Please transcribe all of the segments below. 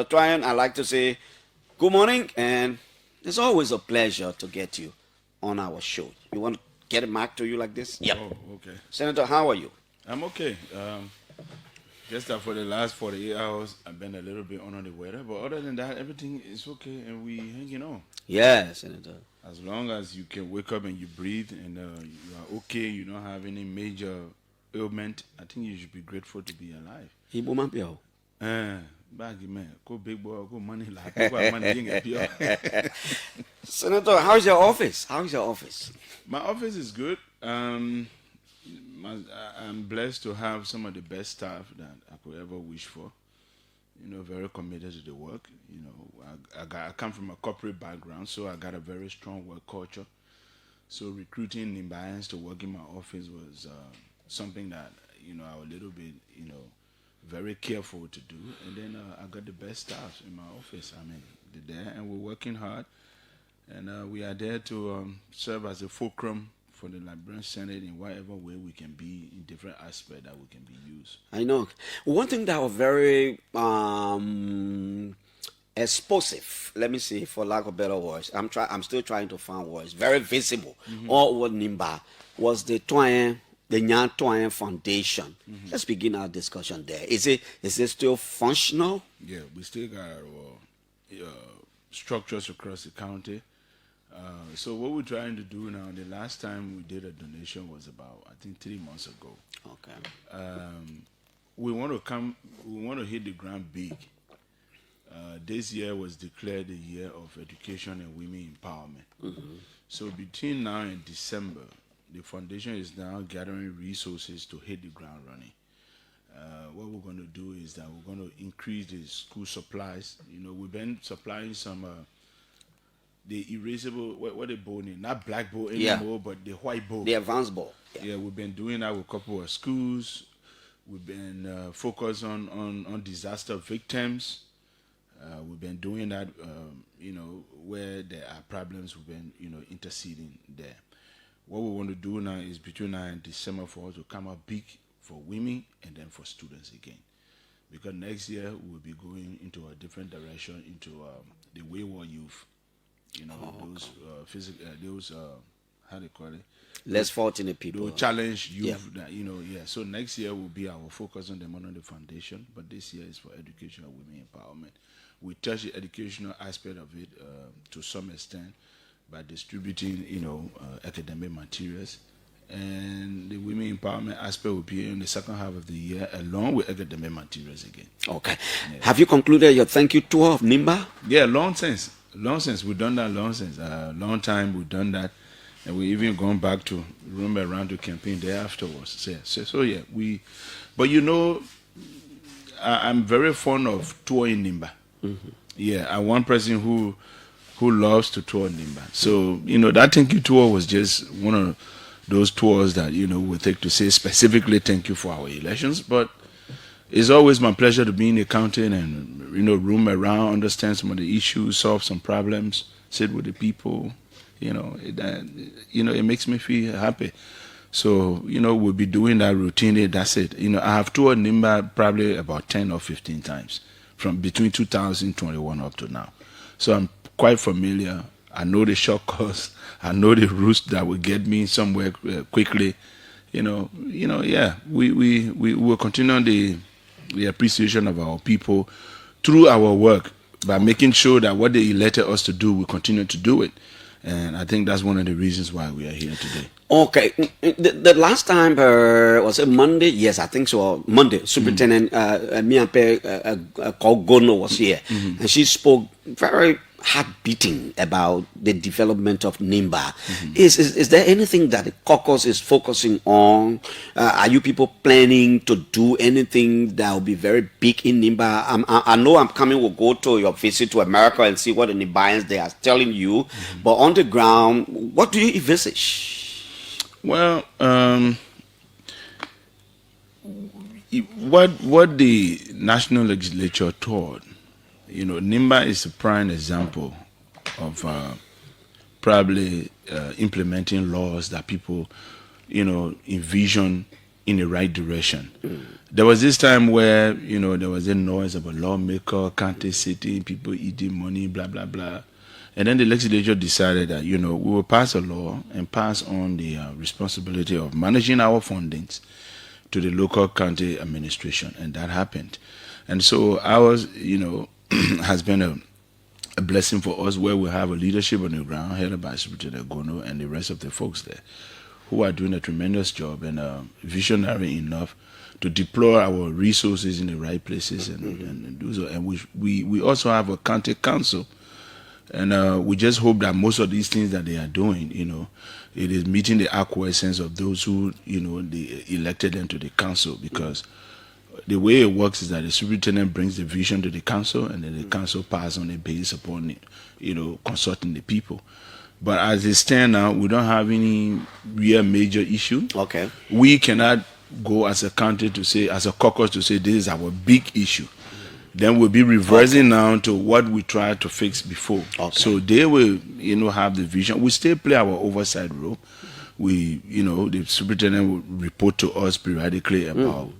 Twayen, I'd like to say good morning, and it's always a pleasure to get you on our show. You want to get it back to you like this? Yep. Oh, okay. Senator, how are you? I'm okay. Just that for the last 48 hours, I've been a little bit under the weather, but other than that, everything is okay, and we hanging on. Yeah, Senator. As long as you can wake up and you breathe and you are okay, you don't have any major ailment, I think you should be grateful to be alive. Ibo Mampio. Uh, Baggy man, go big boy, go money like go money getting pure. Senator, how's your office? How's your office? My office is good. I'm blessed to have some of the best staff that I could ever wish for. Very committed to the work. I come from a corporate background, so I got a very strong work culture. So recruiting Nimbayans to work in my office was something that I was a little bit very careful to do. And then I got the best staff in my office. I mean, they're there, and we're working hard, and we are there to serve as a fulcrum for the Liberian Senate in whatever way we can be in different aspects that we can be used. I know. One thing that was very explosive, let me say, for lack of better words, I'm still trying to find words, very visible all over Nimba was the Twayen, the Nyan Twayen Foundation. Let's begin our discussion there. Is it still functional? Yeah, we still got our structures across the county. So what we're trying to do now, the last time we did a donation was about, I think, 3 months ago. Okay. We want to hit the ground big. This year was declared the year of education and women empowerment. So between now and December, the foundation is now gathering resources to hit the ground running. What we're going to do is that we're going to increase the school supplies. We've been supplying some the erasable, what they bowl in, not black bowl anymore, but the white bowl. The advanced bowl. Yeah, we've been doing that with a couple of schools. We've been focused on disaster victims. We've been doing that, where there are problems, we've been, interceding there. What we want to do now is between now and December for us to come up big for women and then for students again. Because next year we'll be going into a different direction, into the wayward youth. Those physical, those how they call it, Less fortunate people. those challenge youth. That So next year will be our focus on them under the foundation, but this year is for education and women empowerment. We touch the educational aspect of it to some extent by distributing, academic materials, and the women empowerment aspect will be in the second half of the year, along with academic materials again. Okay. Yeah. Have you concluded your thank you tour of Nimba? Yeah, long since we've done that. Long time we've done that, and we even gone back to roam around to campaign there afterwards. So yeah, but I'm very fond of touring Nimba. Yeah, I'm one person who loves to tour Nimba. So that thank you tour was just one of those tours that we take to say specifically thank you for our elections, but it's always my pleasure to be in the county and roam around, understand some of the issues, solve some problems, sit with the people. It makes me feel happy. So we'll be doing that routinely. That's it. I have toured Nimba probably about 10 or 15 times from between 2021 up to now. So I'm quite familiar. I know the shortcuts. I know the routes that will get me somewhere quickly. Yeah. We will continue the appreciation of our people through our work by making sure that what they elected us to do, we continue to do it. And I think that's one of the reasons why we are here today. Okay. The last time, was it Monday? Yes, I think so. Monday, Superintendent Miampe Kogono was here. And she spoke very heart-beating about the development of Nimba. Is there anything that the caucus is focusing on? Are you people planning to do anything that will be very big in Nimba? I know I'm coming, we'll go to your visit to America and see what the Nimbayans they are telling you. But on the ground, what do you envisage? Well, what the National Legislature taught, Nimba is a prime example of probably implementing laws that people, envision in the right direction. There was this time where, there was a noise about lawmaker, county, city, people eating money, blah, blah, blah. And then the legislature decided that, we will pass a law and pass on the responsibility of managing our fundings to the local county administration. And that happened. And so ours, has been a blessing for us, where we have a leadership on the ground headed by Superintendent Gono and the rest of the folks there, who are doing a tremendous job and visionary enough to deploy our resources in the right places and do so. And we also have a county council, and we just hope that most of these things that they are doing, it is meeting the acquiescence of those who, they elected them to the council, because the way it works is that the superintendent brings the vision to the council, and then the council passes on it based upon it, consulting the people. But as it stands now, we don't have any real major issue. Okay. We cannot go as a county to say, as a caucus to say, this is our big issue. Then we'll be reversing now to what we tried to fix before. Okay. So they will, have the vision. We still play our oversight role. We, the superintendent will report to us periodically about,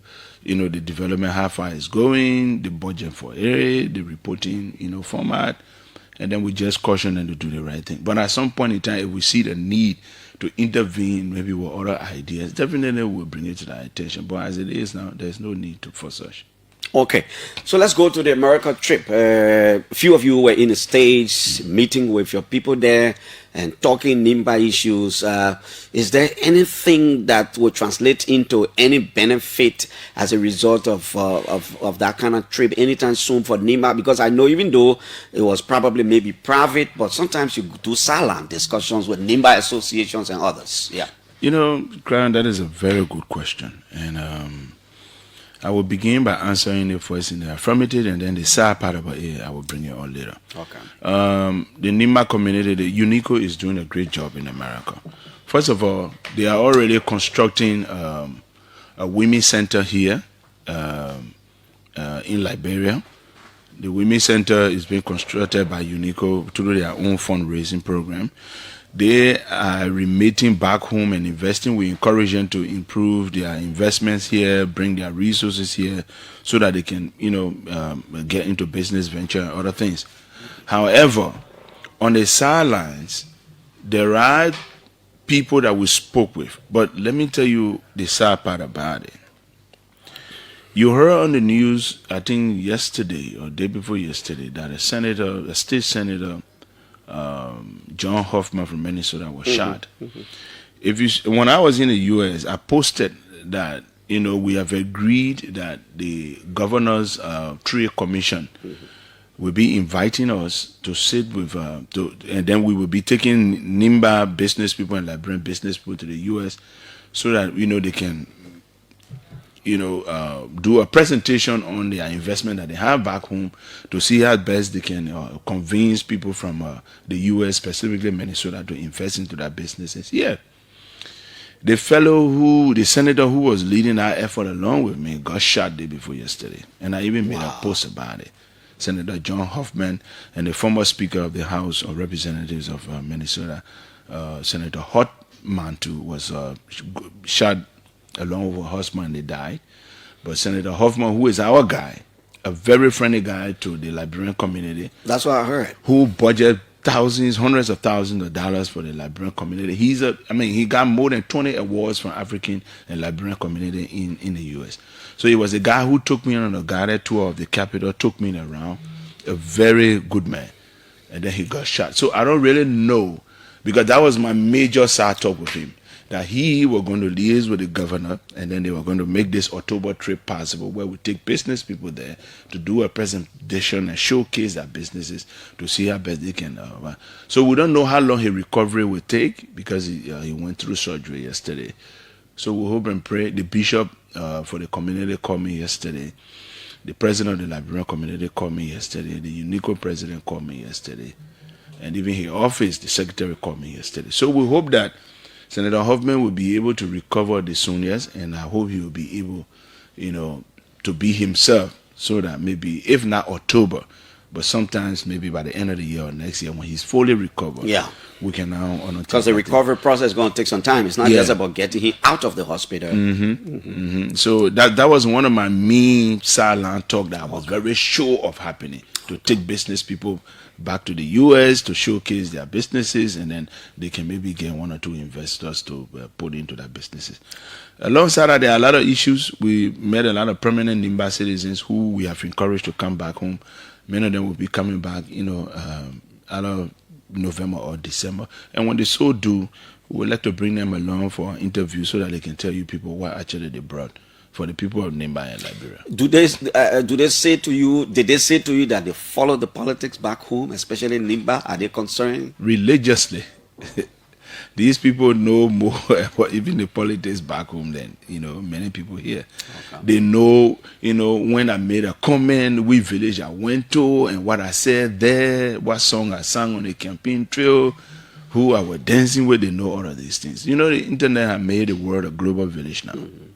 the development, how far it's going, the budget for area, the reporting, format. And then we just caution them to do the right thing. But at some point in time, if we see the need to intervene, maybe with other ideas, definitely we'll bring it to their attention. But as it is now, there's no need for such. Okay, so let's go to the America trip. A few of you were in the States, meeting with your people there and talking Nimba issues. Is there anything that will translate into any benefit as a result of that kind of trip anytime soon for Nimba? Because I know, even though it was probably maybe private, but sometimes you do silent discussions with Nimba associations and others. Yeah. Crown, that is a very good question. And I will begin by answering it first in the affirmative, and then the sad part about it, I will bring it on later. Okay. The Nimba community, the UNICO, is doing a great job in America. First of all, they are already constructing a women's center here in Liberia. The women's center is being constructed by UNICO through their own fundraising program. They are remitting back home and investing. We encourage them to improve their investments here, bring their resources here, so that they can, get into business venture and other things. However, on the sidelines, there are people that we spoke with. But let me tell you the sad part about it. You heard on the news, I think yesterday or day before yesterday, that a state senator, John Hoffman from Minnesota, was shot. When I was in the U.S., I posted that we have agreed that the governor's trade commission will be inviting us to sit with, and then we will be taking Nimba business people and Liberian business people to the U.S. so that they can do a presentation on their investment that they have back home, to see how best they can convince people from the U.S., specifically Minnesota, to invest into their businesses. Yeah. The senator who was leading our effort along with me got shot day before yesterday. And I even made a post about it. Senator John Hoffman and the former Speaker of the House of Representatives of Minnesota, Senator Hoffman, too, was shot along with her husband. They died. But Senator Hoffman, who is our guy, a very friendly guy to the Liberian community. That's what I heard. Who budget hundreds of thousands of dollars for the Liberian community. He got more than 20 awards from African and Liberian community in the U.S. So he was a guy who took me on a guided tour of the Capitol, took me around. A very good man. And then he got shot. So I don't really know, because that was my major side talk with him, that he was going to liaise with the governor, and then they were going to make this October trip possible, where we take business people there to do a presentation and showcase their businesses to see how best they can. So we don't know how long his recovery will take, because he went through surgery yesterday. So we hope and pray. The bishop for the community called me yesterday. The president of the Liberian community called me yesterday. The UNICO president called me yesterday. And even his office, the secretary, called me yesterday. So we hope that Senator Hoffman will be able to recover the soonest, and I hope he will be able, to be himself, so that maybe, if not October, But sometimes maybe by the end of the year or next year when he's fully recovered, Yeah. we can now honor. Because the recovery process is going to take some time. It's not Yeah. just about getting him out of the hospital. So that was one of my main sideline talk that I was very sure of happening, to take business people back to the US to showcase their businesses, and then they can maybe get one or two investors to put into their businesses. Alongside that, there are a lot of issues. We met a lot of permanent Nimba citizens who we have encouraged to come back home. Many of them will be coming back, either November or December. And when they so do, we would like to bring them along for an interview so that they can tell you people what actually they brought for the people of Nimba and Liberia. Do they say to you? Did they say to you that they follow the politics back home, especially in Nimba? Are they concerned? Religiously. These people know more about even the politics back home than many people here. Okay. They know, when I made a comment, which village I went to, and what I said there, what song I sang on the campaign trail, who I was dancing with. They know all of these things. The internet has made the world a global village now.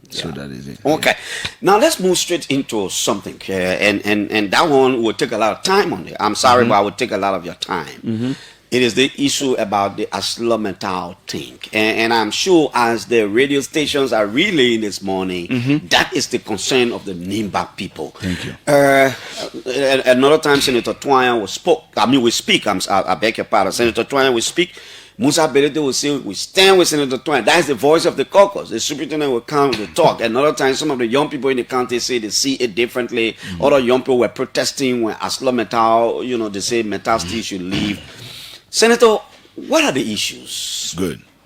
So that is it. Okay. Now let's move straight into something here, and that one will take a lot of time on it. I'm sorry, but I will take a lot of your time. It is the issue about the ArcelorMittal thing. And I'm sure as the radio stations are relaying this morning, that is the concern of the Nimba people. Thank you. Another time, Senator Twayen we speak, I beg your pardon, Senator Twayen will speak. Musa Belete will say, we stand with Senator Twayen. That is the voice of the caucus. The superintendent will come to talk. Another time, some of the young people in the county say they see it differently. Other young people were protesting when ArcelorMittal, they say Metal Steel should leave. Senator, what are the issues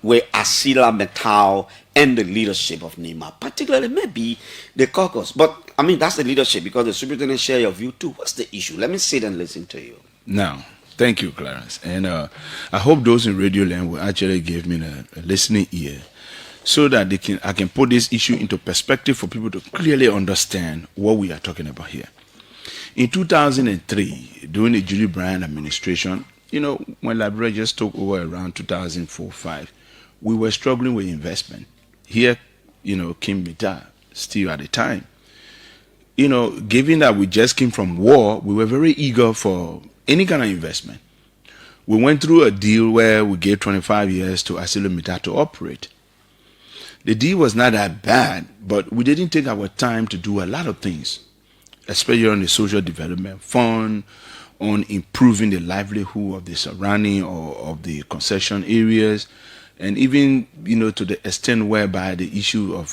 with ArcelorMittal and the leadership of Nimba, particularly maybe the caucus? But, that's the leadership because the superintendent share your view too. What's the issue? Let me sit and listen to you. Now, thank you, Clarence. And I hope those in Radio Land will actually give me a listening ear so that I can put this issue into perspective for people to clearly understand what we are talking about here. In 2003, during the Julie Bryan administration, when Liberia just took over around 2004-05, we were struggling with investment. Here, came Mittal still at the time. Given that we just came from war, we were very eager for any kind of investment. We went through a deal where we gave 25 years to ArcelorMittal to operate. The deal was not that bad, but we didn't take our time to do a lot of things, especially on the social development fund, on improving the livelihood of the surrounding or of the concession areas, and even to the extent whereby the issue of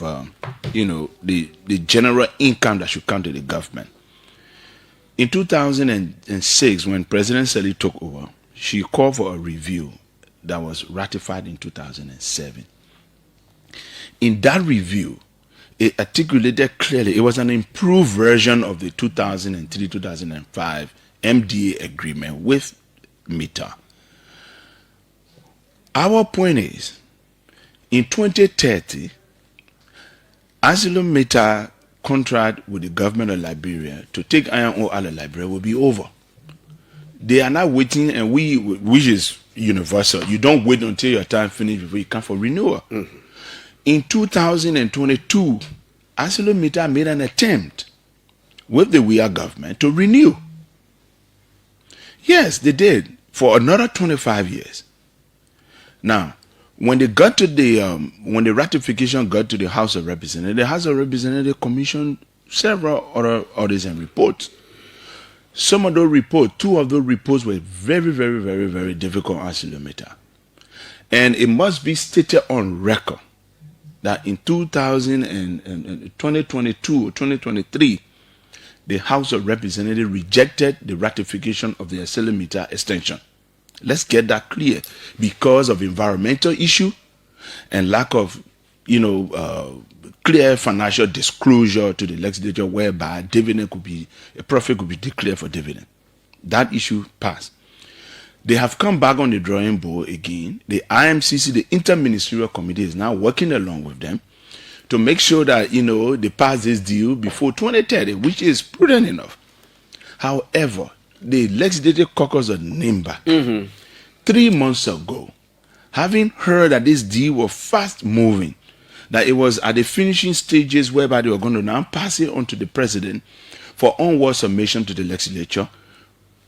the general income that should come to the government. In 2006, when President Sally took over, she called for a review that was ratified in 2007. In that review, it articulated clearly, it was an improved version of the 2003-2005 MDA agreement with Mittal. Our point is, in 2030, ArcelorMittal contract with the government of Liberia to take iron ore out of Liberia will be over. They are now waiting, and which is universal. You don't wait until your time finishes before you come for renewal. In 2022, ArcelorMittal made an attempt with the WIA government to renew. Yes, they did, for another 25 years. Now, when they got to when the ratification got to the House of Representatives, the House of Representatives commissioned several other audits and reports. Some of those reports, two of those reports were very, very, very, very difficult on ArcelorMittal. And it must be stated on record that in 2022 or 2023, the House of Representatives rejected the ratification of the ArcelorMittal extension. Let's get that clear, because of environmental issue and lack of, clear financial disclosure to the legislature, whereby a profit could be declared for dividend. That issue passed. They have come back on the drawing board again. The IMCC, the Interministerial Committee, is now working along with them to make sure that, they pass this deal before 2030, which is prudent enough. However, the Legislative Caucus of Nimba, 3 months ago, having heard that this deal was fast moving, that it was at the finishing stages whereby they were going to now pass it on to the president for onward submission to the legislature,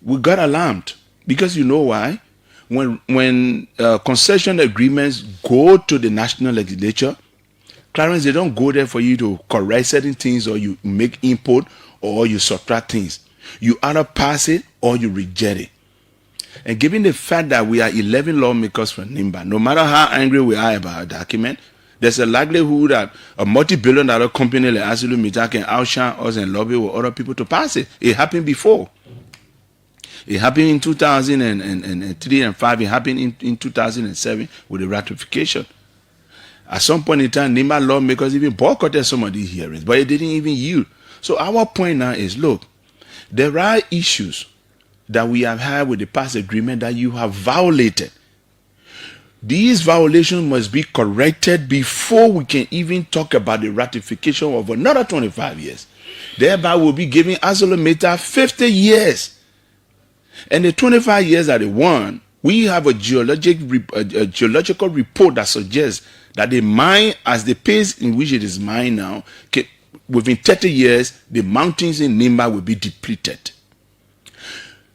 we got alarmed because you know why? When concession agreements go to the national legislature, Clarence, they don't go there for you to correct certain things or you make input or you subtract things. You either pass it or you reject it. And given the fact that we are 11 lawmakers from Nimba, no matter how angry we are about a document, there's a likelihood that a multi-billion-dollar company like ArcelorMittal can outshine us and lobby with other people to pass it. It happened before. It happened in 2003 and 5. It happened in 2007 with the ratification. At some point in time, Nimba lawmakers even boycotted some of these hearings, but it didn't even yield. So our point now is, look, there are issues that we have had with the past agreement that you have violated. These violations must be corrected before we can even talk about the ratification of another 25 years. Thereby, we'll be giving ArcelorMittal 50 years. And the 25 years that they won, we have a geological report that suggests that the mine, as the pace in which it is mined now, within 30 years, the mountains in Nimba will be depleted.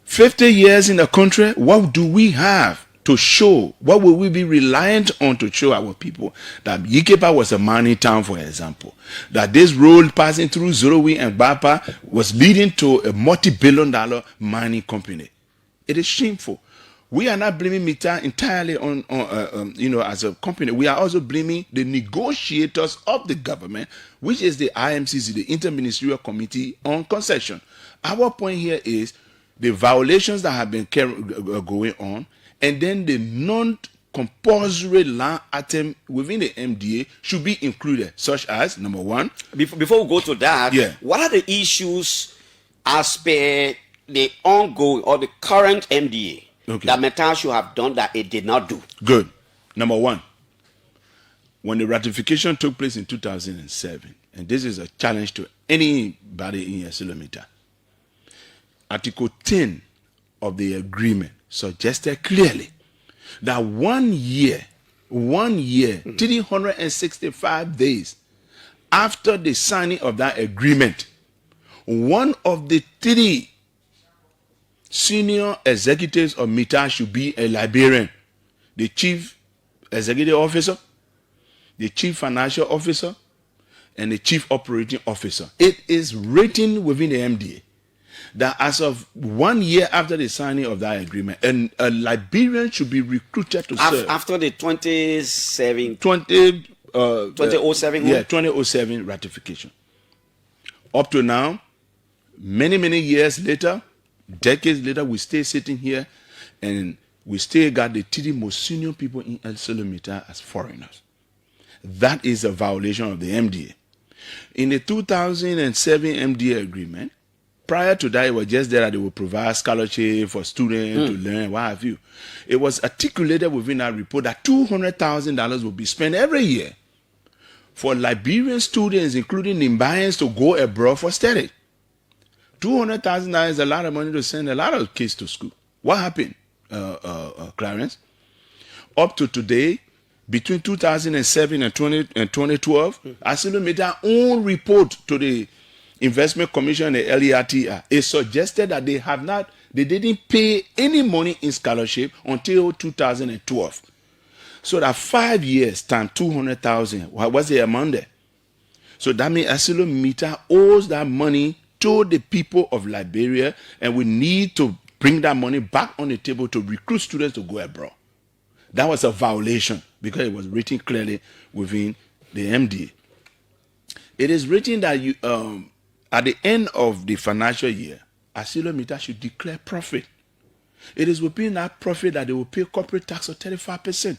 50 years in the country, what do we have to show? What will we be reliant on to show our people that Yikepa was a mining town, for example? That this road passing through Zorowi and Bapa was leading to a multi-billion-dollar mining company. It is shameful. We are not blaming Mita entirely on as a company. We are also blaming the negotiators of the government, which is the IMCC, the Interministerial Committee on Concession. Our point here is the violations that have been going on, and then the non-compulsory land item within the MDA should be included, such as, number one. Before we go to that, what are the issues as per the ongoing or the current MDA that Metal should have done that it did not do? Good. Number one, when the ratification took place in 2007, and this is a challenge to anybody in ArcelorMittal, Article 10 of the agreement suggested clearly that 1 year, 365 days after the signing of that agreement, one of the 3 senior executives of Mita should be a Liberian: the chief executive officer, the chief financial officer, and the chief operating officer. It is written within the MDA that as of 1 year after the signing of that agreement, a Liberian should be recruited to serve. After the 2007 2007 ratification. Up to now, many years later, decades later, we stay sitting here and we still got the 3 most senior people in ArcelorMittal as foreigners. That is a violation of the MDA. In the 2007 MDA agreement, prior to that, it was just there that they would provide scholarship for students to learn, what have you. It was articulated within that report that $200,000 will be spent every year for Liberian students, including Nimbayans, to go abroad for study. $200,000 is a lot of money to send a lot of kids to school. What happened, Clarence? Up to today, between 2007 and 2012, ArcelorMittal's own report to the Investment Commission and the LERTR, it suggested that they didn't pay any money in scholarship until 2012. So that 5 years times 200,000, what's the amount there? So that means ArcelorMittal owes that money to the people of Liberia, and we need to bring that money back on the table to recruit students to go abroad. That was a violation because it was written clearly within the MDA. It is written that at the end of the financial year, ArcelorMittal should declare profit. It is within that profit that they will pay corporate tax of 35%.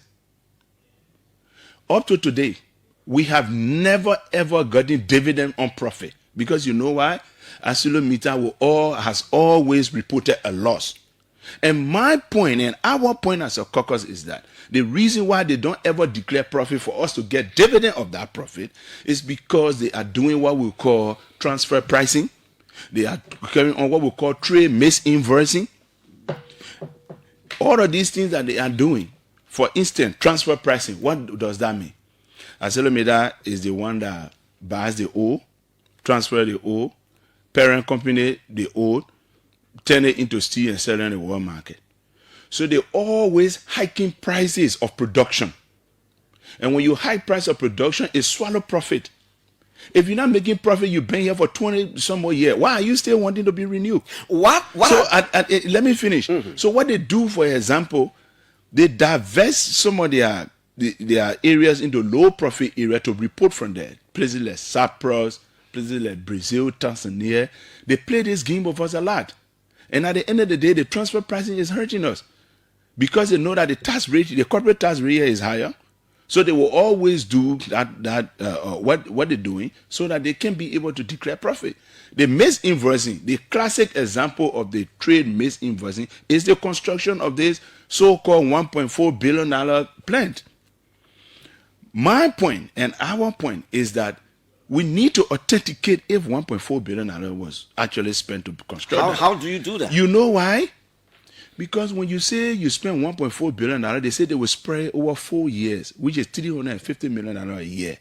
Up to today, we have never ever gotten dividend on profit. Because you know why? ArcelorMittal has always reported a loss. And my point and our point as a caucus is that the reason why they don't ever declare profit for us to get dividend of that profit is because they are doing what we call transfer pricing. They are carrying on what we call trade misinvoicing. All of these things that they are doing. For instance, transfer pricing. What does that mean? ArcelorMittal is the one that buys the ore, transfer the ore, parent company the ore, turn it into steel and sell it in the world market. So they always hiking prices of production. And when you hike price of production, it swallow profit. If you're not making profit, you've been here for 20 some more years. Why are you still wanting to be renewed? What? So let me finish. So what they do, for example, they divest some of their areas into low profit area to report from there. Places like Cyprus, places like Brazil, Tanzania, they play this game of us a lot. And at the end of the day, the transfer pricing is hurting us because they know that the tax rate, the corporate tax rate here is higher. So they will always do what they're doing so that they can be able to declare profit. The misinvoicing, the classic example of the trade misinvoicing is the construction of this so-called $1.4 billion plant. My point and our point is that we need to authenticate if $1.4 billion was actually spent to construct. How do you do that? You know why? Because when you say you spend $1.4 billion, they say they will spread over 4 years, which is $350 million a year.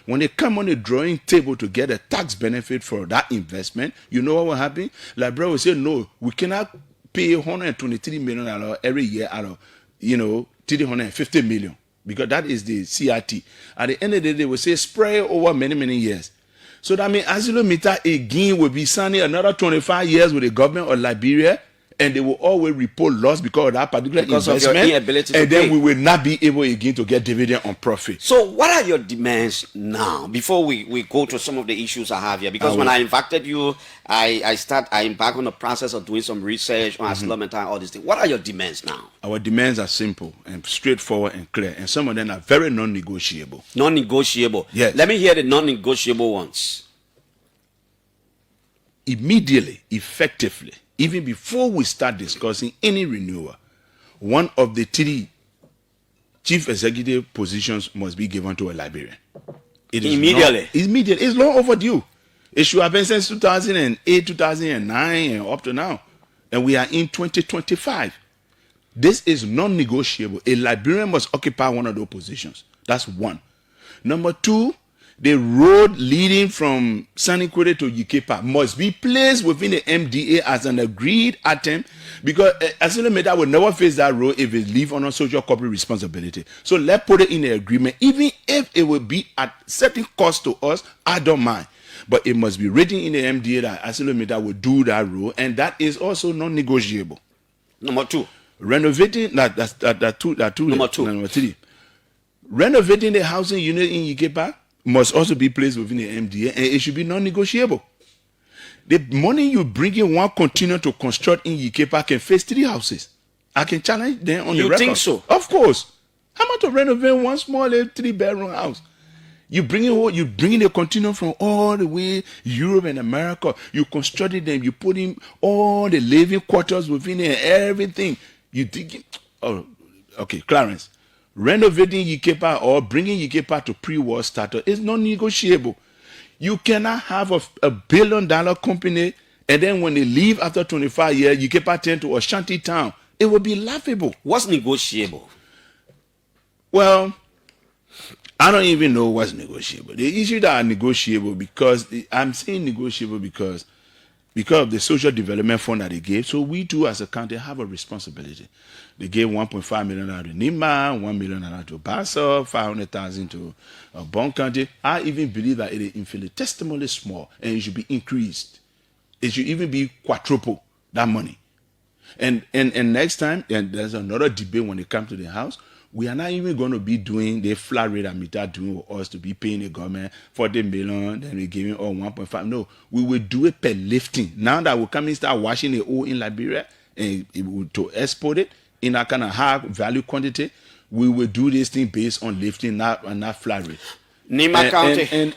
When they come on the drawing table to get a tax benefit for that investment, you know what will happen? Liberia will say, no, we cannot pay $123 million every year out of, $350 million. Because that is the CRT. At the end of the day, they will say spread over many, many years. So that means ArcelorMittal again will be signing another 25 years with the government of Liberia, and they will always report loss because of that particular investment, of your inability to and then pay. we will not be able again to get dividend on profit. So what are your demands now? Before we go to some of the issues I have here, because when I invited you, I embark on the process of doing some research on ArcelorMittal and all these things. What are your demands now? Our demands are simple and straightforward and clear, and some of them are very non-negotiable. Non-negotiable. Yes. Let me hear the non-negotiable ones. Immediately, effectively, even before we start discussing any renewal, one of the 3 chief executive positions must be given to a Liberian. It is Immediately. Immediately. It's long overdue. It should have been since 2008, 2009, and up to now. And we are in 2025. This is non-negotiable. A Liberian must occupy one of those positions. That's one. Number 2, the road leading from Sanikwere to Yikepa must be placed within the MDA as an agreed item, because ArcelorMittal will never face that road if it leave on a social corporate responsibility. So let's put it in the agreement. Even if it will be at certain cost to us, I don't mind. But it must be written in the MDA that ArcelorMittal will do that road, and that is also non-negotiable. Number 2. Renovating Number 3. Renovating the housing unit in Yikepa must also be placed within the MDA, and it should be non-negotiable. The money you bring in one container to construct in Yikepa can face 3 houses. I can challenge them on the record. You think so? Of course. How much to renovate one small 3-bedroom house? You bring in a container from all the way Europe and America. You constructed them. You put in all the living quarters within it, everything. You dig. Oh, okay, Clarence. Renovating Yikepa or bringing Yikepa to pre-war status is non-negotiable. You cannot have a $1 billion company, and then when they leave after 25 years, Yikepa turn to a shanty town. It would be laughable. What's negotiable? Well, I don't even know what's negotiable. The issues that are negotiable, I'm saying negotiable because of the social development fund that they gave. So we too, as a country, have a responsibility. They gave $1.5 million to Nimba, $1 million to Basel, $500,000 to Bon County. I even believe that it is infinitesimally small and it should be increased. It should even be quadruple that money. And next time, and there's another debate when it comes to the House, we are not even going to be doing the flat rate that Mita doing with us to be paying the government $40 million, then we're giving all 1.5. No, we will do it per lifting. Now that we come and start washing the oil in Liberia and to export it in a kind of high value quantity, we will do this thing based on lifting, not flat rate. Nimba County.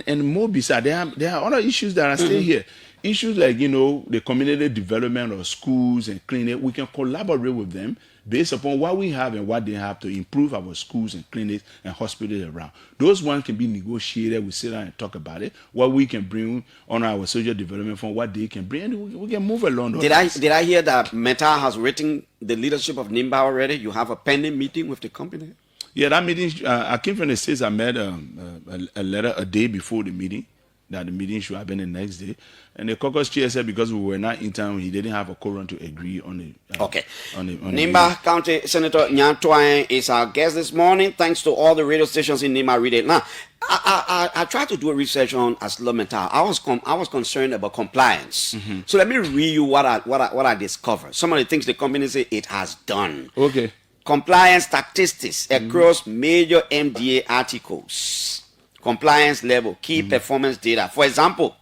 And more beside, there are other issues that are still here. Issues like, the community development of schools and clinics. We can collaborate with them based upon what we have and what they have to improve our schools and clinics and hospitals around. Those ones can be negotiated. We sit down and talk about it. What we can bring on our social development fund, what they can bring, and we can move along. Did I hear that Meta has written the leadership of Nimba already? You have a pending meeting with the company? Yeah, that meeting, I came from the States. I met a letter a day before the meeting. that the meeting should happen the next day. And the caucus chair said because we were not in town, he didn't have a quorum to agree on it. Okay. Nimba County Senator Nyan Twayen is our guest this morning. Thanks to all the radio stations in Nimba region. Now, I tried to do a research on ArcelorMittal. I was concerned about compliance. So let me read you what I discovered. Some of the things the company say it has done. Okay. Compliance statistics across major MDA articles. Compliance level, key performance data. For example,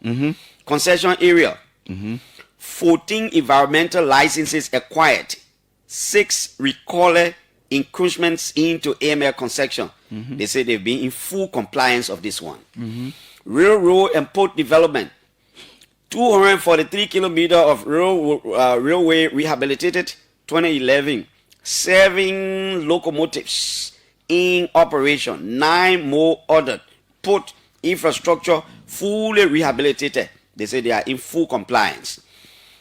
concession area, 14 environmental licenses acquired, 6 recalled encroachments into AML concession. They say they've been in full compliance of this one. Railroad and port development, 243 kilometers of railway rehabilitated, 2011, 7 locomotives in operation, 9 more ordered. Port infrastructure fully rehabilitated. They say they are in full compliance.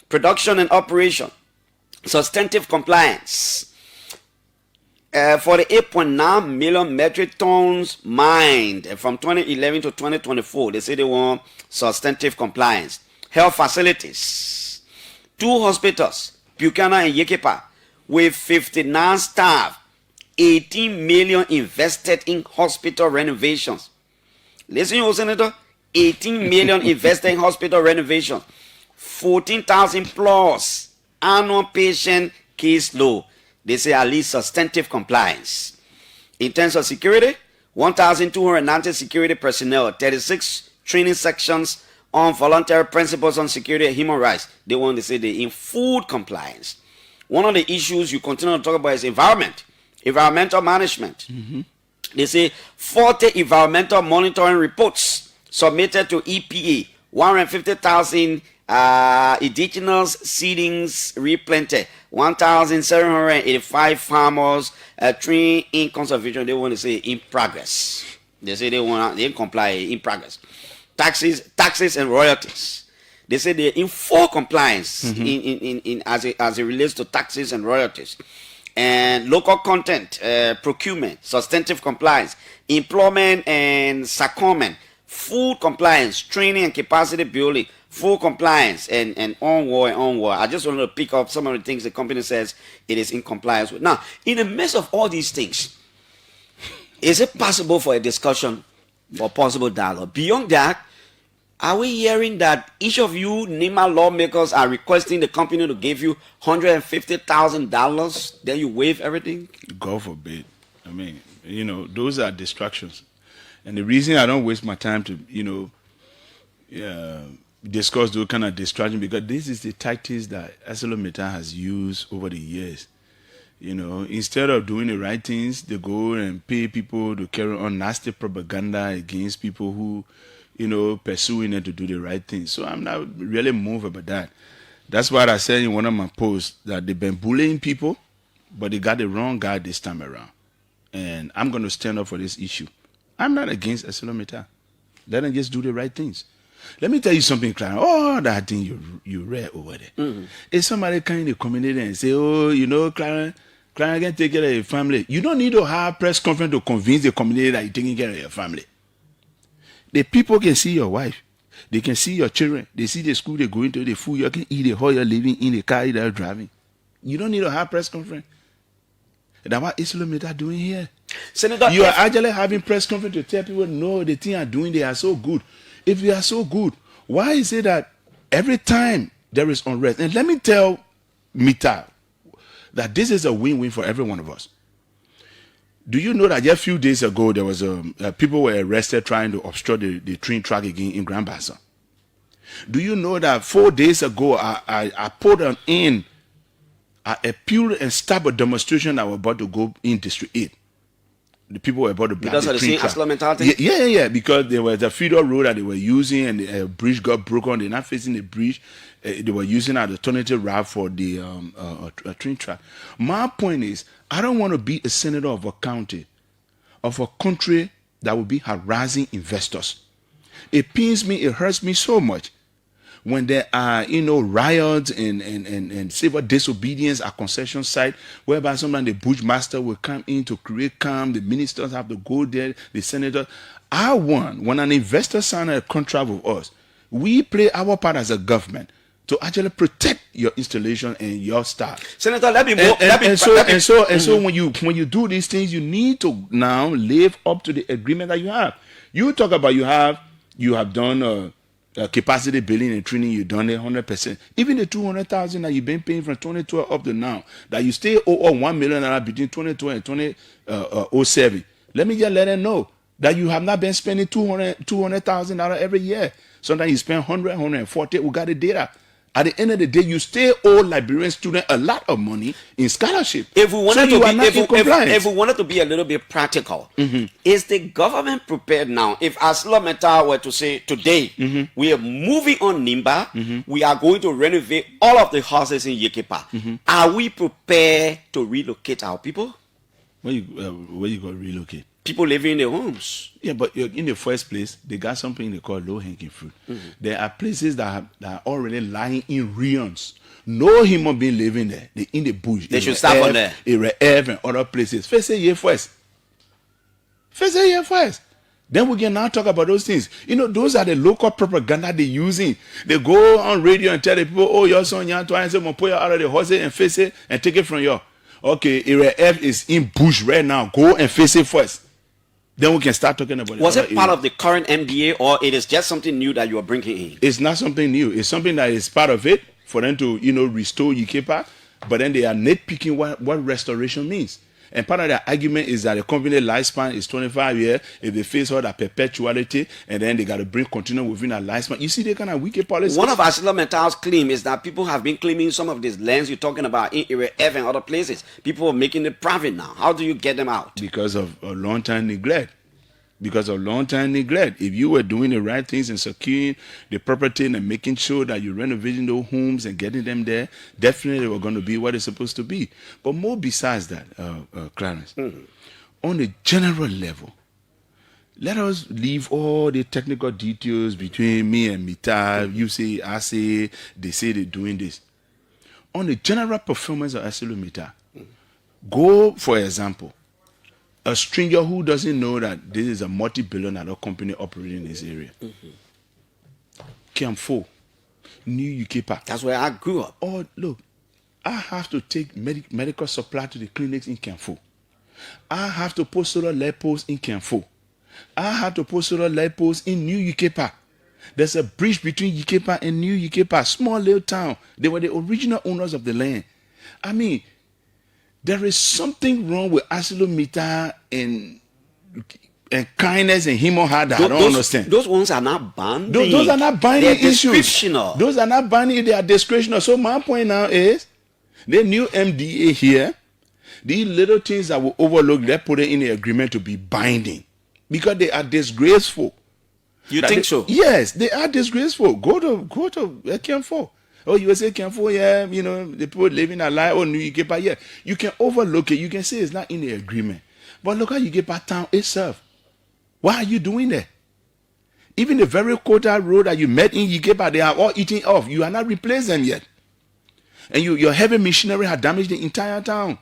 Production and operation, substantive compliance. For the 8.9 million metric tons mined from 2011 to 2024, they say they want substantive compliance. Health facilities, 2 hospitals, Buchanan and Yekepa, with 59 staff, 18 million invested in hospital renovations. Listen, you, Senator, 18 million invested in hospital renovations, 14,000 plus annual patient case load. They say at least substantive compliance. In terms of security, 1,290 security personnel, 36 training sections on voluntary principles on security and human rights. They want to say they're in full compliance. One of the issues you continue to talk about is environmental management. They say 40 environmental monitoring reports submitted to EPA, 150,000 indigenous seedlings replanted, 1,785 farmers, tree in conservation. They want to say in progress. They say they comply in progress. Taxes and royalties. They say they're in full compliance as it relates to taxes and royalties. And local content, procurement, substantive compliance, employment and secondment, full compliance, training and capacity building, full compliance, and onward. I just wanted to pick up some of the things the company says it is in compliance with. Now, in the midst of all these things, is it possible for a discussion or possible dialogue? Beyond that, are we hearing that each of you Nimba lawmakers are requesting the company to give you $150,000, then you waive everything? God forbid. I mean, those are distractions. And the reason I don't waste my time to, discuss those kind of distractions, because this is the tactics that ArcelorMittal has used over the years. Instead of doing the right things, they go and pay people to carry on nasty propaganda against people who, pursuing it to do the right thing. So I'm not really moved about that. That's why I said in one of my posts that they've been bullying people, but they got the wrong guy this time around. And I'm going to stand up for this issue. I'm not against ArcelorMittal. Let them just do the right things. Let me tell you something, Clara. Oh, that thing you read over there. If somebody come in the community and say, Clara can take care of your family. You don't need to have a press conference to convince the community that you're taking care of your family. The people can see your wife. They can see your children. They see the school they're going to, the food you can eat, the how you're living in, the car you're driving. You don't need to have a press conference. That's what ArcelorMittal doing here. Senator, you are actually having press conference to tell people, no, the thing are doing, they are so good. If they are so good, why is it that every time there is unrest? And let me tell Mittal that this is a win-win for every one of us. Do you know that just a few days ago, there was people were arrested trying to obstruct the train track again in Grand Bassa? Do you know that 4 days ago, I put an in, I appealed and stopped a demonstration that was about to go in District 8. The people were about to block the train track. Yeah, because there was a feeder road that they were using and the bridge got broken. They're not facing the bridge. They were using an alternative route for the train track. My point is, I don't want to be a senator of a county, of a country that will be harassing investors. It pains me, it hurts me so much when there are, riots and civil disobedience at concession site, whereby sometimes the bushmaster will come in to create calm, the ministers have to go there, the senators. When an investor signs a contract with us, we play our part as a government to actually protect your installation and your staff. Senator, So when you do these things, you need to now live up to the agreement that you have. You talk about you have done capacity building and training, you've done it 100%. Even the 200,000 that you've been paying from 2012 up to now, that you still owe $1 million between 2012 and 2007. Let me just let them know that you have not been spending $200,000 every year. Sometimes you spend 100, 140. We got the data. At the end of the day, you still owe Liberian students a lot of money in scholarship. If we wanted to be a little bit practical, is the government prepared now? If ArcelorMittal were to say today, we are moving on Nimba, we are going to renovate all of the houses in Yekepa, are we prepared to relocate our people? Where you going to relocate? People living in their homes. Yeah, but in the first place, they got something they call low-hanging fruit. There are places that are already lying in ruins. No human being living there. They in the bush. They should start on there. And other places. First year first. Then we can now talk about those things. Those are the local propaganda they're using. They go on radio and tell the people, oh, your son, your Twayen, say, pull you out of the horses and face it and take it from you. Okay, Area F is in bush right now. Go and face it first. Then we can start talking about it. Was it part of the current MDA, or it is just something new that you are bringing in? It's not something new. It's something that is part of it for them to, restore Yekepa. But then they are nitpicking what restoration means. And part of the argument is that the company lifespan is 25 years. If they face all that perpetuality, and then they got to bring continuum within a lifespan. You see the kind of wicked policy. One of ArcelorMittal's claim is that people have been claiming some of these lands you're talking about in Area F and other places. People are making it private now. How do you get them out? Because of a long-time neglect. If you were doing the right things and securing the property and making sure that you're renovating those homes and getting them there, definitely they were going to be what they're supposed to be. But more besides that, Clarence, on a general level, let us leave all the technical details between me and Mittal. You say, I say, they say they're doing this. On the general performance of ArcelorMittal, go, for example, a stranger who doesn't know that this is a multi-billion-dollar company operating in this area. Kiamfo, New Yekepa. That's where I grew up. Oh, look, I have to take medical supply to the clinics in Kiamfo. I have to put solar light poles in Kiamfo. I have to put solar light poles in New Yekepa. There's a bridge between Yekepa and New Yekepa, small little town. They were the original owners of the land. I mean, there is something wrong with ArcelorMittal and kindness and human heart that I don't understand. Those ones are not binding. Those are not binding issues. Those are not binding. They are discretional. So my point now is, the new MDA here, these little things that we overlook, they put it in the agreement to be binding because they are disgraceful. You think so? Yes, they are disgraceful. Go to Kiamfo. Oh, you say Kiamfo, yeah, the people living a lie. Oh, New Yekepa, yeah. You can overlook it. You can say it's not in the agreement. But look at Yekepa town itself. Why are you doing that? Even the very quota road that you met in Yekepa, they are all eating off. You are not replaced them yet. And your heavy machinery has damaged the entire town.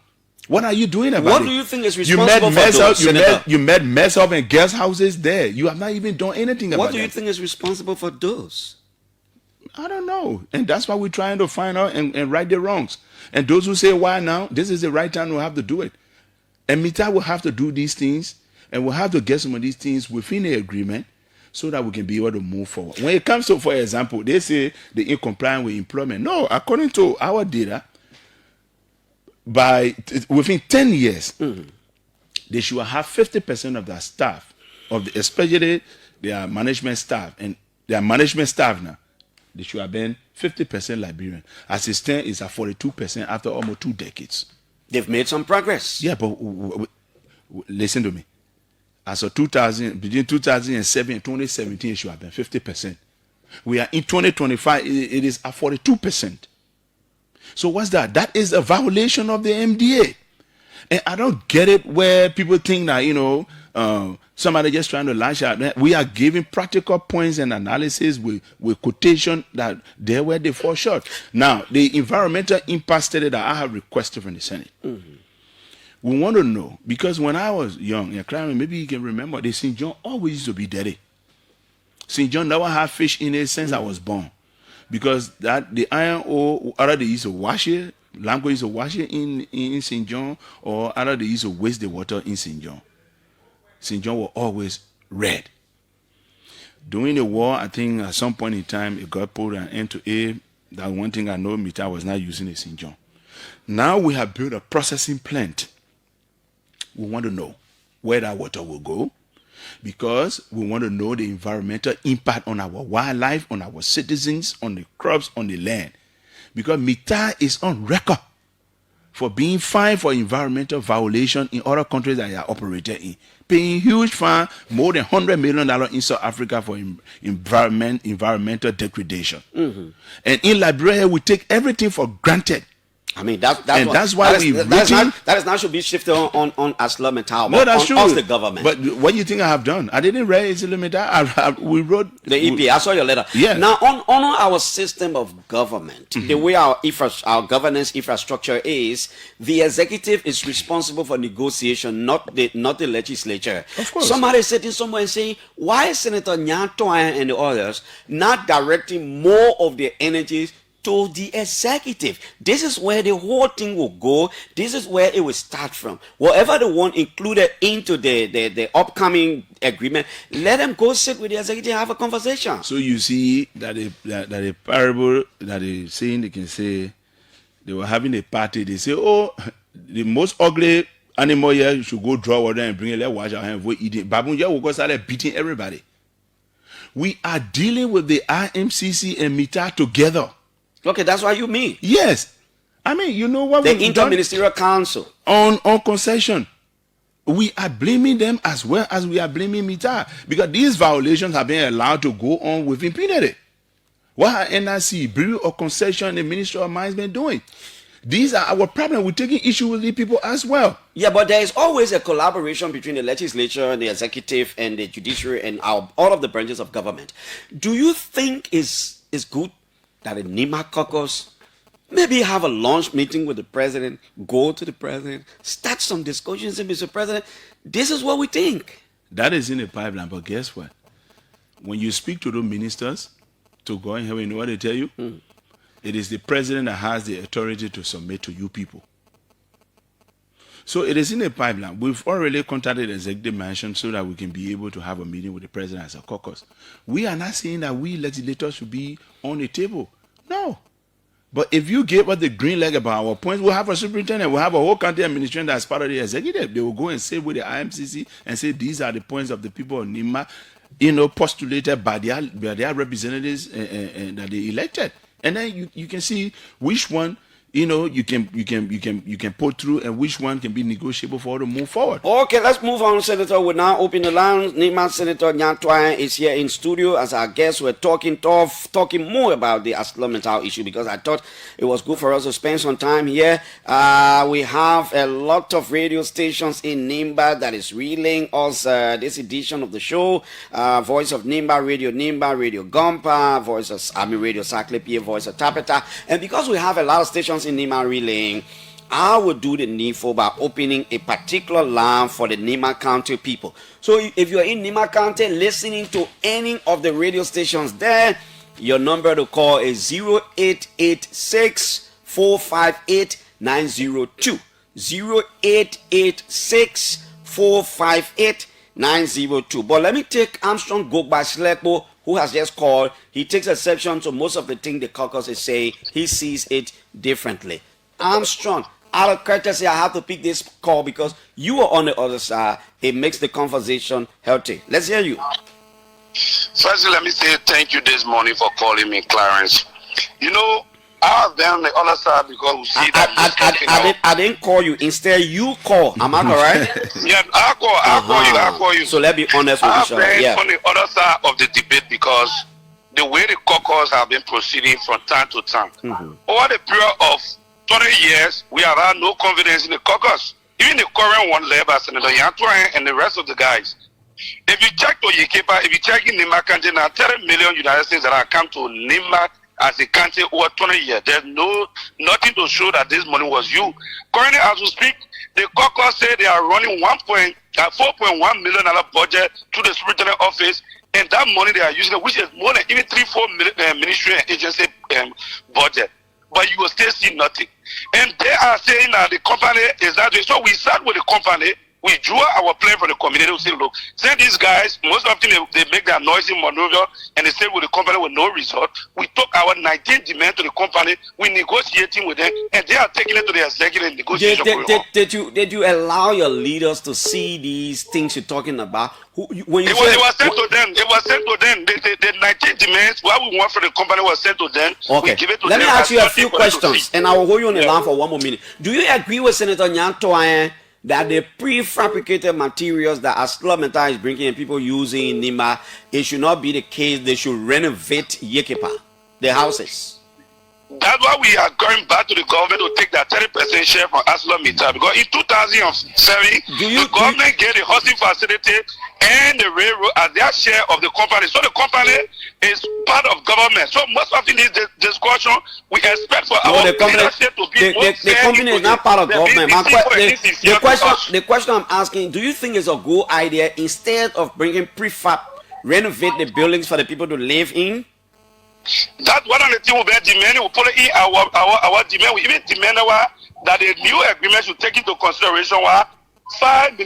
What are you doing about it? What do you think is responsible for those? You met mess up and guest houses there. You have not even done anything about it. What do you think is responsible for those? I don't know. And that's why we're trying to find out and right the wrongs. And those who say, why now? This is the right time we'll have to do it. And Mittal will have to do these things, and we'll have to get some of these things within the agreement so that we can be able to move forward. When it comes to, for example, they say they're in compliance with employment. No, according to our data, within 10 years, they should have 50% of their staff, especially their management staff, and their management staff now, they should have been 50% Liberian. As it stands, it's at 42% after almost 2 decades. They've made some progress. Yeah, but listen to me. As of between 2007 and 2017, it should have been 50%. We are in 2025, it is at 42%. So what's that? That is a violation of the MDA. And I don't get it where people think that, somebody just trying to lash out. We are giving practical points and analysis with quotation that they were they fall short. Now, the environmental impact study that I have requested from the Senate. We want to know, because when I was young, maybe you can remember, the St. John always used to be dirty. St. John never had fish in it since I was born. Because that the iron ore, either they used to wash it, language used to wash it in St. John, or either they used to waste the water in St. John. St. John was always red. During the war, I think at some point in time, it got put an end to it. That one thing I know, Mittal was not using the St. John. Now we have built a processing plant. We want to know where that water will go, because we want to know the environmental impact on our wildlife, on our citizens, on the crops, on the land. Because Mittal is on record for being fined for environmental violation in other countries that they are operated in. Paying huge fine, more than $100 million in South Africa for environmental degradation. And in Liberia, we take everything for granted. I mean, that's why that is now should be shifted on ArcelorMittal. No, that's true. On the government. But what do you think I have done? I didn't write ArcelorMittal. We wrote the EP. I saw your letter. Yeah. Now, on our system of government, the way our governance infrastructure is, the executive is responsible for negotiation, not the legislature. Of course. Somebody is sitting somewhere and saying, why is Senator Twayen and the others not directing more of their energies to the executive? This is where the whole thing will go. This is where it will start from. Whatever they want included into the upcoming agreement, let them go sit with the executive and have a conversation. So you see that a parable that is saying, they can say they were having a party. They say, oh, the most ugly animal here should go draw water and bring it. Let's wash our hands. We're eating. Babunja will go start beating everybody. We are dealing with the IMCC and Mittal together. Okay, that's what you mean. Yes. I mean, you know what the Interministerial Council on concession. We are blaming them as well as we are blaming Mittal, because these violations have been allowed to go on with impunity. What are NRC, Bureau of Concession, and Ministry of Mines been doing? These are our problems. We're taking issue with the people as well. Yeah, but there is always a collaboration between the legislature and the executive and the judiciary and all of the branches of government. Do you think it's good that the Nimba Caucus maybe have a launch meeting with the president, go to the president, start some discussions, and Mr. President, this is what we think? That is in the pipeline, but guess what? When you speak to the ministers to go in here, you know what they tell you? It is the president that has the authority to submit to you people. So it is in the pipeline. We've already contacted the executive mansion so that we can be able to have a meeting with the president as a caucus. We are not saying that we legislators should be on the table. No. But if you give us the green light about our points, we'll have a superintendent, we'll have a whole county administration that's part of the executive. They will go and sit with the IMCC and say these are the points of the people of Nimba, postulated by their representatives that they elected. And then you can see which one you can put through and which one can be negotiable for to move forward. Okay, let's move on, Senator. We'll now open the line. Nimba Senator Twayen is here in studio as our guest. We're talking more about the ArcelorMittal issue, because I thought it was good for us to spend some time here. We have a lot of radio stations in Nimba that is relaying us this edition of the show. Voice of Nimba, Radio Gompa, Radio Saklepie, Voice of Tapeta. And because we have a lot of stations in Nimba relaying, I would do the needful by opening a particular line for the Nimba County people. So if you're in Nimba County listening to any of the radio stations there, your number to call is 0886 458 902. 0886 458 902. But let me take Armstrong Gogba-Slekbo, who has just called. He takes exception to most of the things the caucus is saying. He sees it differently. Armstrong, out of courtesy, I have to pick this call because you are on the other side. It makes the conversation healthy. Let's hear you. Firstly, let me say thank you this morning for calling me, Clarence. I've been on the other side because we see that I didn't call you. Instead, you call. Am I correct? Yeah, I'll call you. So let's be honest with each other. I've been on the other side of the debate because the way the caucus have been proceeding from time to time. Over the period of 20 years, we have had no confidence in the caucus. even the current one led by Senator Twayen and the rest of the guys. If you check to Yekepa, if you check in Nimba country now, 30 million United States that have come to Nimba as a country over 20 years. There's nothing to show that this money was you. Currently, as we speak, the Caucus say they are running $4.1 million budget to the superintendent office, and that money they are using, which is more than even 3-4 ministry and agency budget. But you will still see nothing. And they are saying that the company is that way. So we sat with the company. We drew our plan for the community. We said, look, send these guys, most often they make their noisy maneuver and they stay with the company with no result. We took our 19 demand to the company, we negotiating with them, and they are taking it to the executive negotiation. Did you allow your leaders to see these things you're talking about? It was sent to them. It was sent to them. The 19 demands, what we want for the company was sent to them. Okay. We give it to Let them. me ask you a few questions, and I will hold you on the line for 1 more minute. Do you agree with Senator Twayen that the prefabricated materials that ArcelorMittal is bringing and people using in Nimba, it should not be the case? They should renovate Yekepa, the houses. That's why we are going back to the government to take that 30% share from ArcelorMittal, because in 2007, the government gave the housing facility and the railroad as their share of the company. So the company is part of government. So most of this discussion, we expect for our leadership to be the company is not part of government. The question I'm asking, do you think it's a good idea, instead of bringing prefab, renovate the buildings for the people to live in? That's one of the things we're demanding. We put it in our demand. We even demand that the new agreement should take into consideration 5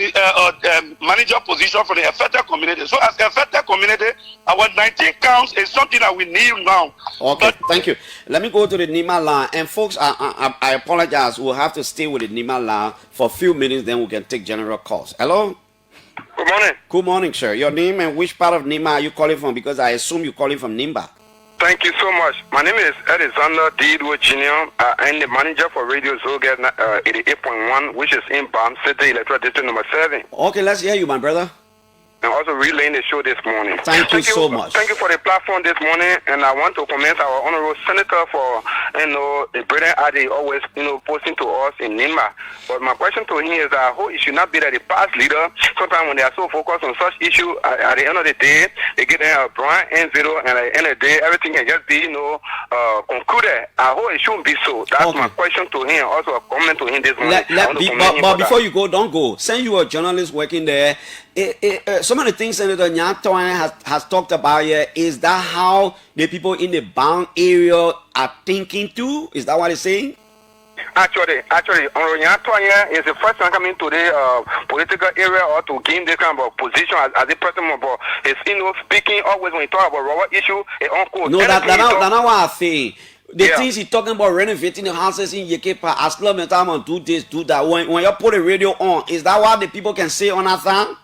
manager position for the affected community. So as affected community, our 19 counts is something that we need now. Okay, thank you. Let me go to the Nimba line. And folks, I apologize. We'll have to stay with the Nimba line for a few minutes, then we can take general calls. Hello? Good morning. Good morning, sir. Your name and which part of Nimba are you calling from? Because I assume you're calling from Nimba. Thank you so much. My name is Alexander Dido Jr. I'm the manager for Radio Zoget 88.1, which is in Palm City, Electoral District number 7. Okay, let's hear you, my brother. And also relaying the show this morning. Thank you so much. Thank you for the platform this morning, and I want to commend our honorable senator for the brilliant idea always posting to us in Nimba. But my question to him is that it should not be that the past leader, sometimes when they are so focused on such issue, at the end of the day they get a blind end zero, and at the end of the day everything can just be concluded. I hope it shouldn't be so. That's my question to him. Also a comment to him this morning. But before you go, don't go. Send you a journalist working there. Some of the things Senator Twayen has talked about here, is that how the people in the bound area are thinking too? Is that what he's saying? Actually, Twayen is the first time coming to the political area or to gain this kind of position as a president. But he's speaking always when he talk about rubber issue. No, that's not what I think. The things he's talking about, renovating the houses in Yekepa, ArcelorMittal, do this, do that. When you put the radio on, is that what the people can say on that thing?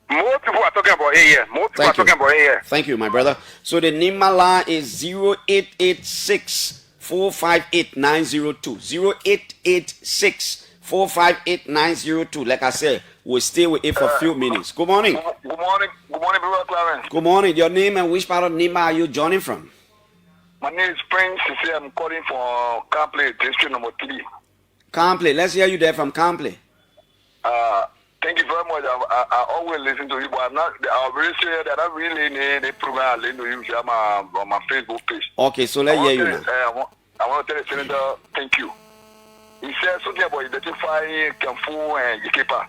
More people are talking about it here. More people are talking about it here. Thank you, my brother. So the Nimba line is 0886-458-902. 0886-458-902. Like I said, we'll stay with it for a few minutes. Good morning. Good morning, Brother Clarence. Good morning. Your name and which part of Nimba are you joining from? My name is Prince. I'm calling from Campley, district number 3. Campley. Let's hear you there from Campley. Thank you very much. I always listen to you, but I'm very sure that I really need the program. I listen to you on my Facebook page. Okay, so let's hear you now. I want to tell the senator, thank you. He said something about identifying Kamfu and Yekepa.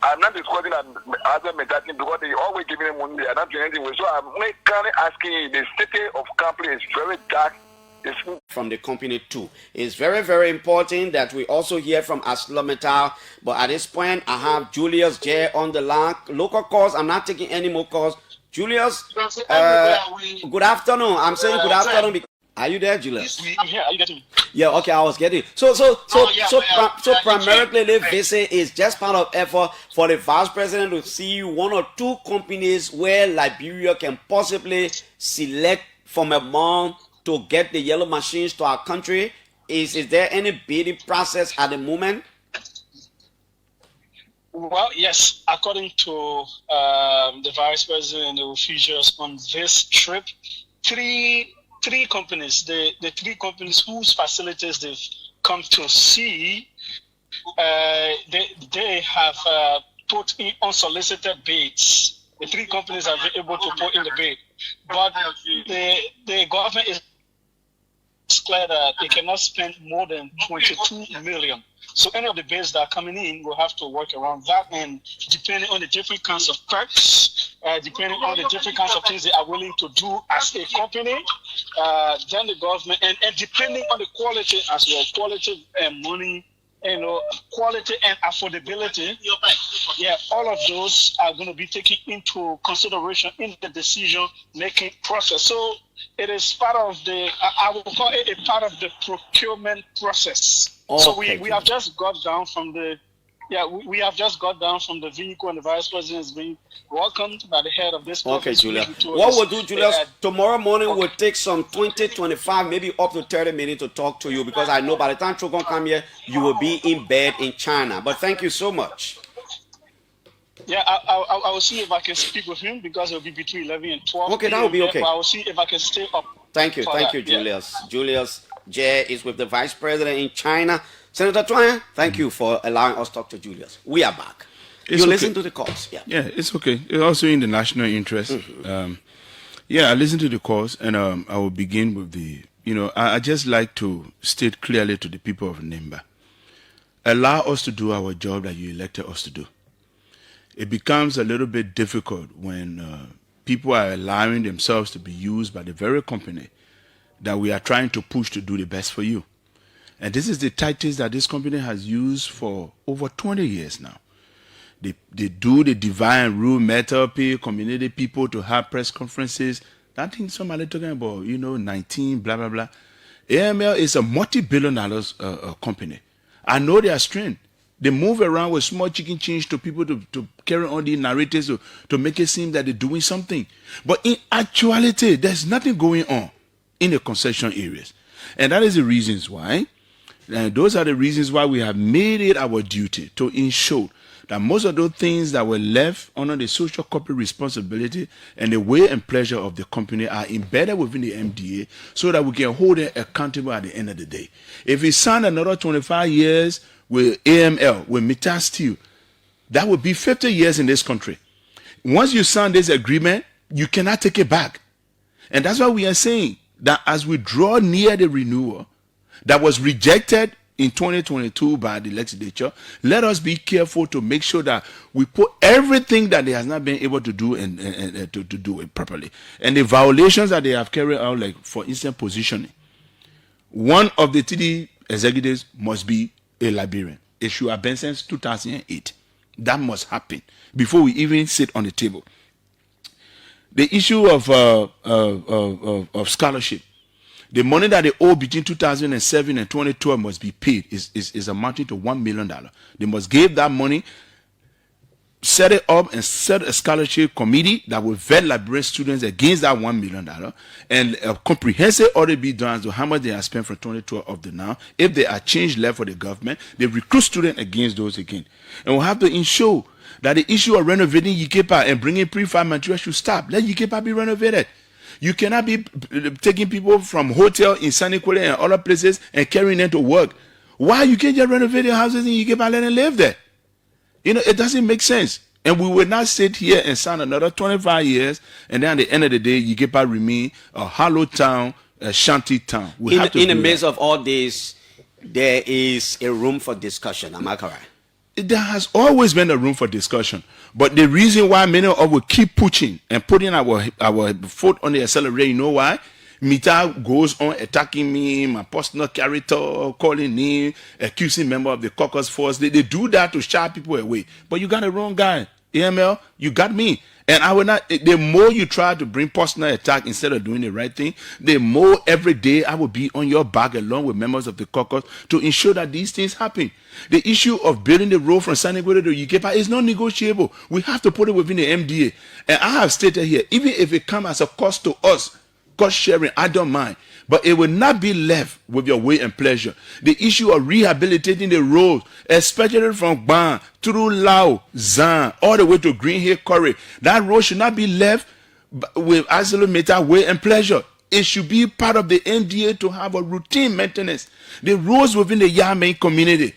I'm not discussing that ArcelorMittal because they always give me money. They are not doing anything with. So I'm kind of asking you, the city of Campley is very dark. From the company too. It's very, very important that we also hear from ArcelorMittal. But at this point, I have Julius J on the line. Local calls, I'm not taking any more calls. Julius, good afternoon. I'm saying good afternoon. Are you there, Julius? I'm here. Are you getting me? Yeah, okay, I was getting. So primarily the visit is just part of effort for the vice president to see 1 or 2 companies where Liberia can possibly select from among to get the yellow machines to our country. Is there any bidding process at the moment? Well, yes. According to the vice president and the officials on this trip, three companies, the 3 companies whose facilities they've come to see, they have put in unsolicited bids. The three companies have been able to put in the bid, but the government is clear that they cannot spend more than 22 million. So any of the bids that are coming in will have to work around that, and depending on the different kinds of perks, depending on the different kinds of things they are willing to do as a company, then the government, and depending on the quality as well, quality and money, quality and affordability, all of those are going to be taken into consideration in the decision-making process. So it is part of I will call it a part of the procurement process. Okay. So we have just got down from we have just got down from the vehicle, and the vice president is being welcomed by the head of this. Okay, Julius. What we'll do, Julius, tomorrow morning we'll take some 20, 25, maybe up to 30 minutes to talk to you, because I know by the time Trogon come here, you will be in bed in China. But thank you so much. Yeah, I will see if I can speak with him, because it will be between 11 and 12. Okay, that will be okay. I will see if I can stay up. Thank you, Julius. Yeah. Julius J is with the vice president in China. Senator Twayen, thank you for allowing us to talk to Julius. We are back. You listen to the calls. Yeah, it's okay. It's also in the national interest. Mm-hmm. I listen to the calls, and I will begin with I just like to state clearly to the people of Nimba, allow us to do our job that you elected us to do. It becomes a little bit difficult when people are allowing themselves to be used by the very company that we are trying to push to do the best for you. And this is the tactics that this company has used for over 20 years now. They do the divine rule metal, pay community people to have press conferences. That thing somebody talking about, 19, blah, blah, blah. AML is a multi-billion-dollar company. I know their strength. They move around with small chicken change to people to carry on the narratives to make it seem that they're doing something. But in actuality, there's nothing going on in the concession areas. And that is the reasons why. And those are the reasons why we have made it our duty to ensure that most of those things that were left under the social corporate responsibility and the way and pleasure of the company are embedded within the MDA, so that we can hold them accountable at the end of the day. If we sign another 25 years with AML, with Mittal Steel, that would be 50 years in this country. Once you sign this agreement, you cannot take it back. And that's why we are saying that as we draw near the renewal that was rejected in 2022 by the legislature, let us be careful to make sure that we put everything that they has not been able to do and to do it properly. And the violations that they have carried out, like for instance positioning, one of the TD executives must be a Liberian. It should have been since 2008. That must happen before we even sit on the table. The issue of scholarship, the money that they owe between 2007 and 2012 must be paid is amounting to $1 million. They must give that money, set it up, and set a scholarship committee that will vet Liberian students against that $1 million, and a comprehensive audit be done as to how much they have spent from 2012 up to now. If there are change left for the government, they recruit students against those again. And we'll have to ensure that the issue of renovating Yikepa and bringing prefab material should stop. Let Yikepa be renovated. You cannot be taking people from hotel in Sanikwele and other places and carrying them to work. Why you can't just renovate your houses in Yikepa and let them live there? It doesn't make sense. And we will not sit here and sign another 25 years, and then at the end of the day, Yikepa remain a hollow town, a shanty town. In the midst of all this, there is a room for discussion. Am I correct? There has always been a room for discussion. But the reason why many of us will keep pushing and putting our foot on the accelerator, you know why? Mittal goes on attacking me, my personal character, calling me, accusing member of the Caucus force. They do that to shy people away. But you got the wrong guy. AML, you got me. And I will not, the more you try to bring personal attack instead of doing the right thing, the more every day I will be on your back along with members of the Caucus to ensure that these things happen. The issue of building the road from Sanikwele to Yikepa is not negotiable. We have to put it within the MDA. And I have stated here, even if it comes as a cost to us, cost sharing, I don't mind. But it will not be left with your way and pleasure. The issue of rehabilitating the roads, especially from Ban through Lao, Zan, all the way to Green Hill Quarry, that road should not be left with ArcelorMittal's way and pleasure. It should be part of the NDA to have a routine maintenance. The roads within the Yamen community,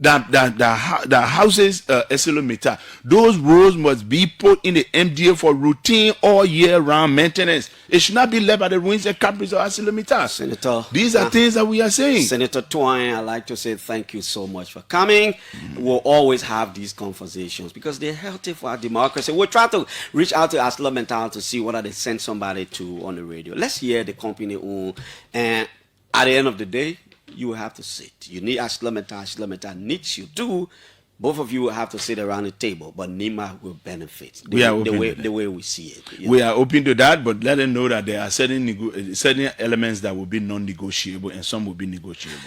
that houses ArcelorMittal, those roads must be put in the MDA for routine all year round maintenance. It should not be left at the ruins and caprice of ArcelorMittal. Senator, these are things that we are saying. Senator Twayen, I'd like to say thank you so much for coming. We'll always have these conversations because they're healthy for our democracy. We'll try to reach out to ArcelorMittal to see whether they send somebody to on the radio. Let's hear the company own, and at the end of the day, you will have to sit. You need ArcelorMittal needs you too. Both of you will have to sit around the table, but Nimba will benefit the way we see it. We are open to that, but let them know that there are certain elements that will be non-negotiable and some will be negotiable.